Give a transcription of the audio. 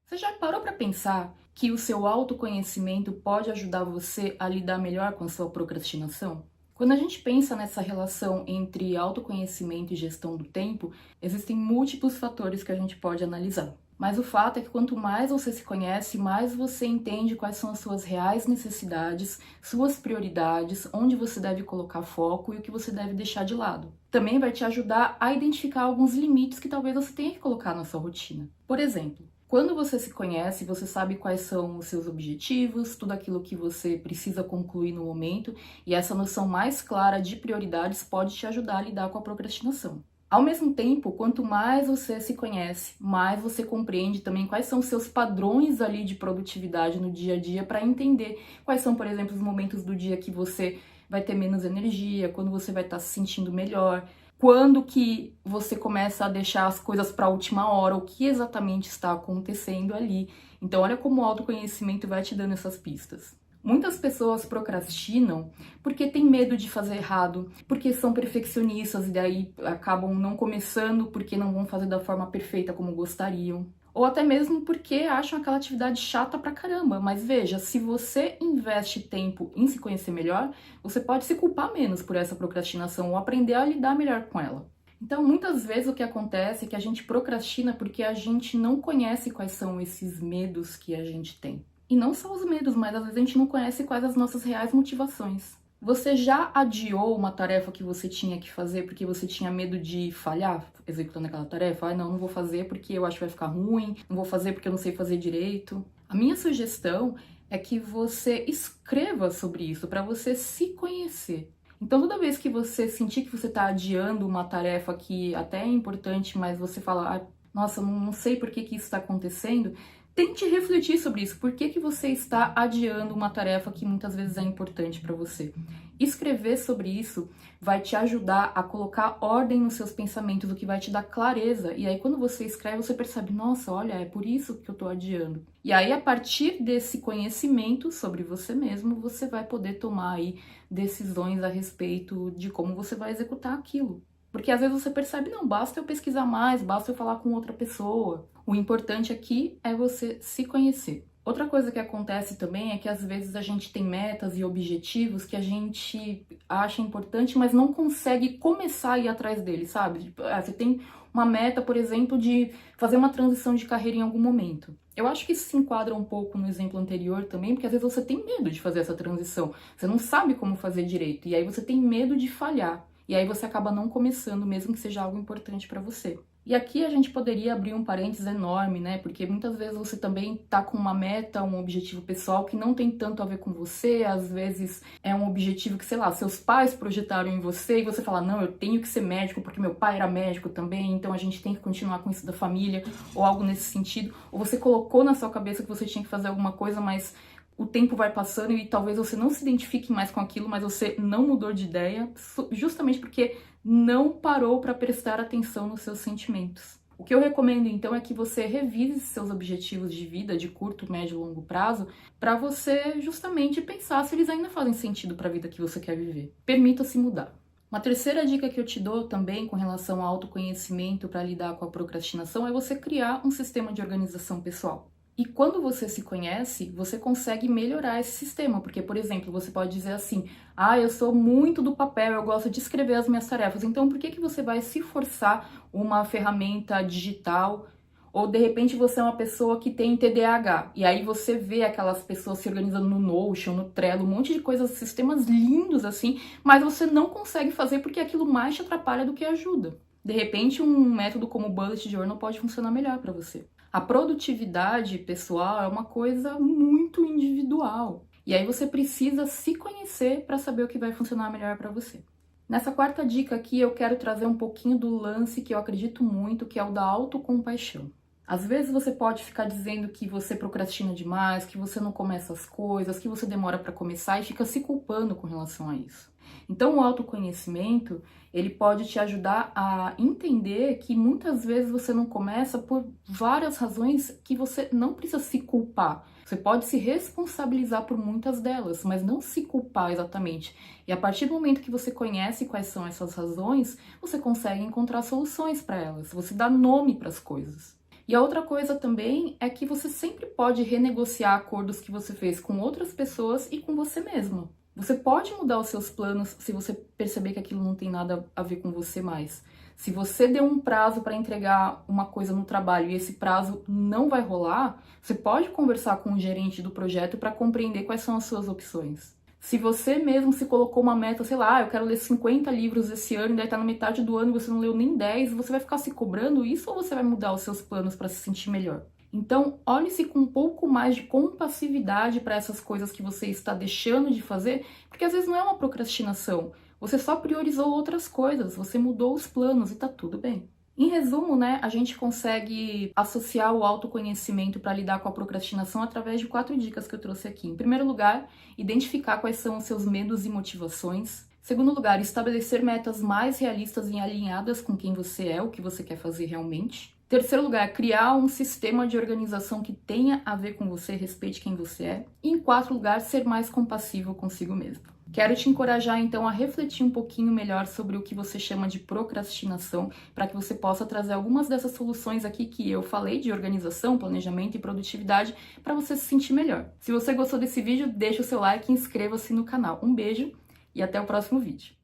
Você já parou para pensar que o seu autoconhecimento pode ajudar você a lidar melhor com a sua procrastinação? Quando a gente pensa nessa relação entre autoconhecimento e gestão do tempo, existem múltiplos fatores que a gente pode analisar. Mas o fato é que quanto mais você se conhece, mais você entende quais são as suas reais necessidades, suas prioridades, onde você deve colocar foco e o que você deve deixar de lado. Também vai te ajudar a identificar alguns limites que talvez você tenha que colocar na sua rotina. Por exemplo, quando você se conhece, você sabe quais são os seus objetivos, tudo aquilo que você precisa concluir no momento, e essa noção mais clara de prioridades pode te ajudar a lidar com a procrastinação. Ao mesmo tempo, quanto mais você se conhece, mais você compreende também quais são os seus padrões ali de produtividade no dia a dia para entender quais são, por exemplo, os momentos do dia que você vai ter menos energia, quando você vai estar se sentindo melhor, quando que você começa a deixar as coisas para a última hora, o que exatamente está acontecendo ali. Então, olha como o autoconhecimento vai te dando essas pistas. Muitas pessoas procrastinam porque têm medo de fazer errado, porque são perfeccionistas e daí acabam não começando porque não vão fazer da forma perfeita como gostariam. Ou até mesmo porque acham aquela atividade chata pra caramba. Mas veja, se você investe tempo em se conhecer melhor, você pode se culpar menos por essa procrastinação ou aprender a lidar melhor com ela. Então, muitas vezes o que acontece é que a gente procrastina porque a gente não conhece quais são esses medos que a gente tem. E não só os medos, mas às vezes a gente não conhece quais as nossas reais motivações. Você já adiou uma tarefa que você tinha que fazer porque você tinha medo de falhar executando aquela tarefa? Ah, não vou fazer porque eu acho que vai ficar ruim, não vou fazer porque eu não sei fazer direito. A minha sugestão é que você escreva sobre isso para você se conhecer. Então, toda vez que você sentir que você está adiando uma tarefa que até é importante, mas você fala, ah, nossa, não sei por que isso está acontecendo, tente refletir sobre isso. Por que você está adiando uma tarefa que muitas vezes é importante para você? Escrever sobre isso vai te ajudar a colocar ordem nos seus pensamentos, o que vai te dar clareza. E aí, quando você escreve, você percebe, nossa, olha, é por isso que eu estou adiando. E aí, a partir desse conhecimento sobre você mesmo, você vai poder tomar aí decisões a respeito de como você vai executar aquilo. Porque às vezes você percebe, não, basta eu pesquisar mais, basta eu falar com outra pessoa. O importante aqui é você se conhecer. Outra coisa que acontece também é que às vezes a gente tem metas e objetivos que a gente acha importante, mas não consegue começar a ir atrás deles, sabe? Tipo, você tem uma meta, por exemplo, de fazer uma transição de carreira em algum momento. Eu acho que isso se enquadra um pouco no exemplo anterior também, porque às vezes você tem medo de fazer essa transição. Você não sabe como fazer direito, e aí você tem medo de falhar. E aí você acaba não começando, mesmo que seja algo importante para você. E aqui a gente poderia abrir um parênteses enorme, né? Porque muitas vezes você também tá com uma meta, um objetivo pessoal que não tem tanto a ver com você, às vezes é um objetivo que, sei lá, seus pais projetaram em você e você fala, não, eu tenho que ser médico porque meu pai era médico também, então a gente tem que continuar com isso da família, ou algo nesse sentido. Ou você colocou na sua cabeça que você tinha que fazer alguma coisa, mas o tempo vai passando e talvez você não se identifique mais com aquilo, mas você não mudou de ideia, justamente porque não parou para prestar atenção nos seus sentimentos. O que eu recomendo então é que você revise seus objetivos de vida de curto, médio e longo prazo para você justamente pensar se eles ainda fazem sentido para a vida que você quer viver. Permita-se mudar. Uma terceira dica que eu te dou também com relação ao autoconhecimento para lidar com a procrastinação é você criar um sistema de organização pessoal. E quando você se conhece, você consegue melhorar esse sistema, porque, por exemplo, você pode dizer assim, ah, eu sou muito do papel, eu gosto de escrever as minhas tarefas, então por que você vai se forçar uma ferramenta digital? Ou, de repente, você é uma pessoa que tem TDAH, e aí você vê aquelas pessoas se organizando no Notion, no Trello, um monte de coisas, sistemas lindos assim, mas você não consegue fazer porque aquilo mais te atrapalha do que ajuda. De repente, um método como o Bullet Journal pode funcionar melhor para você. A produtividade pessoal é uma coisa muito individual. E aí você precisa se conhecer para saber o que vai funcionar melhor para você. Nessa quarta dica aqui, eu quero trazer um pouquinho do lance que eu acredito muito, que é o da autocompaixão. Às vezes você pode ficar dizendo que você procrastina demais, que você não começa as coisas, que você demora para começar e fica se culpando com relação a isso. Então, o autoconhecimento, ele pode te ajudar a entender que muitas vezes você não começa por várias razões que você não precisa se culpar. Você pode se responsabilizar por muitas delas, mas não se culpar exatamente. E a partir do momento que você conhece quais são essas razões, você consegue encontrar soluções para elas. Você dá nome para as coisas. E a outra coisa também é que você sempre pode renegociar acordos que você fez com outras pessoas e com você mesmo. Você pode mudar os seus planos se você perceber que aquilo não tem nada a ver com você mais. Se você deu um prazo para entregar uma coisa no trabalho e esse prazo não vai rolar, você pode conversar com o gerente do projeto para compreender quais são as suas opções. Se você mesmo se colocou uma meta, sei lá, eu quero ler 50 livros esse ano e daí tá na metade do ano e você não leu nem 10, você vai ficar se cobrando isso ou você vai mudar os seus planos para se sentir melhor? Então, olhe-se com um pouco mais de compassividade para essas coisas que você está deixando de fazer, porque às vezes não é uma procrastinação. Você só priorizou outras coisas, você mudou os planos e tá tudo bem. Em resumo, né, a gente consegue associar o autoconhecimento para lidar com a procrastinação através de 4 dicas que eu trouxe aqui. Em primeiro lugar, identificar quais são os seus medos e motivações. Segundo lugar, estabelecer metas mais realistas e alinhadas com quem você é, o que você quer fazer realmente. Terceiro lugar, criar um sistema de organização que tenha a ver com você, respeite quem você é. E em quarto lugar, ser mais compassivo consigo mesmo. Quero te encorajar então a refletir um pouquinho melhor sobre o que você chama de procrastinação, para que você possa trazer algumas dessas soluções aqui que eu falei de organização, planejamento e produtividade para você se sentir melhor. Se você gostou desse vídeo, deixa o seu like e inscreva-se no canal. Um beijo e até o próximo vídeo.